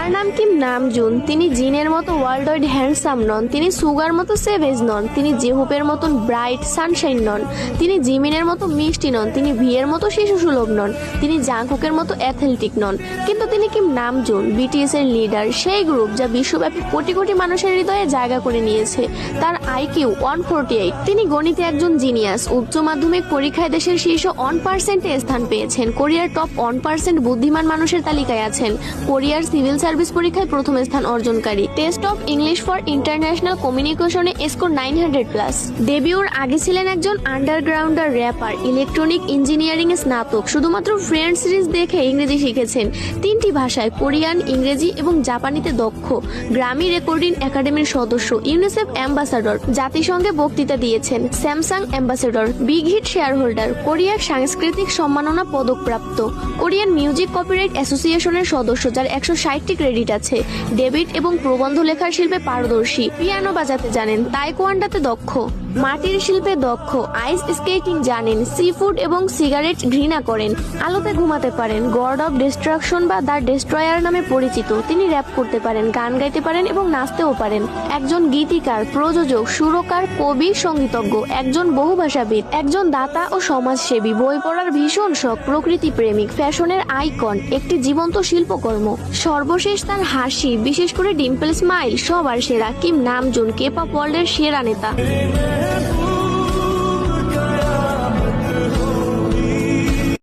তার নাম Kim Namjoon. তিনি জিনের মতো ওয়ার্ল্ড ওয়াইড হ্যান্ডসাম নন, তিনি সুগার মতো সেভেজ নন, তিনি জেহুপের মতন ব্রাইট সানশাইন নন, তিনি জিমিনের মতো মিষ্টি নন, তিনি ভিয়ের মতো শিশু সুলভ নন, তিনি জাংকুকের মতো অ্যাথলেটিক নন, কিন্তু তিনি কিম নামজুন, বিটিএস এর লিডার, সেই গ্রুপ যা বিশ্বব্যাপী কোটি কোটি মানুষের হৃদয়ে জায়গা করে নিয়েছে। তার আইকিউ 148। তিনি গণিতে একজন জিনিয়াস। উচ্চ মাধ্যমিক পরীক্ষায় দেশের শীর্ষ 1% স্থান পেয়েছেন। কোরিয়ার টপ 1% বুদ্ধিমান মানুষের তালিকায় আছেন। কোরিয়ার সিভিল সার্ভিস পরীক্ষায় প্রথম স্থান অর্জনকারী। Test of English for international কমিউনিকেশনে স্কোর 900+। ডেবিউর আগে ছিলেন একজন আন্ডারগ্রাউন্ডার র্যাপার, ইলেকট্রনিক ইঞ্জিনিয়ারিং এ স্নাতক। শুধুমাত্র ফ্রেন্ডস সিরিজ দেখে ইংরেজি শিখেছেন। 3টি ভাষায় কোরিয়ান, ইংরেজি এবং জাপানিতে দক্ষ। গ্রামি রেকর্ডিং একাডেমির সদস্য, ইউনিসেফ অ্যাম্বাসাডর, জাতিসংঘে বক্তৃতা দিয়েছেন, Samsung ambassador, Big Hit share holder, কোরিয়ার সাংস্কৃতিক সম্মাননা পদকপ্রাপ্ত, কোরিয়ান মিউজিক কপিরাইট অ্যাসোসিয়েশনের সদস্য যার 160টি ক্রেডিট আছে, ডেবিট এবং প্রবন্ধ লেখার শিল্পে পারদর্শী, পিয়ানো বাজাতে জানেন, তাইকোয়ান্ডোতে দক্ষ, মাটির শিল্পে দক্ষ, আইস স্কেটিং জানেন, সি ফুড এবং সিগারেট ঘৃণা করেন, আলোতে ঘুমাতে পারেন, গড অফ ডিস্ট্রাকশন বা দ্য ডেস্ট্রয়ার নামে পরিচিত। তিনি র্যাপ করতে পারেন, গান গাইতে পারেন এবং নাচতেও পারেন। একজন গীতিকার, প্রযোজক, সুরকার, কবি, সঙ্গীতজ্ঞ, একজন বহুভাষাবিদ, একজন দাতা ও সমাজসেবী, বই পড়ার ভীষণ শখ, প্রকৃতি প্রেমিক, ফ্যাশনের আইকন, একটি জীবন্ত শিল্পকর্ম। সর্বশেষ তার হাসি, বিশেষ করে ডিম্পল স্মাইল, সবার সেরা। কিম নামজুন, কে-পপ ওয়ার্ল্ডের সেরা নেতা।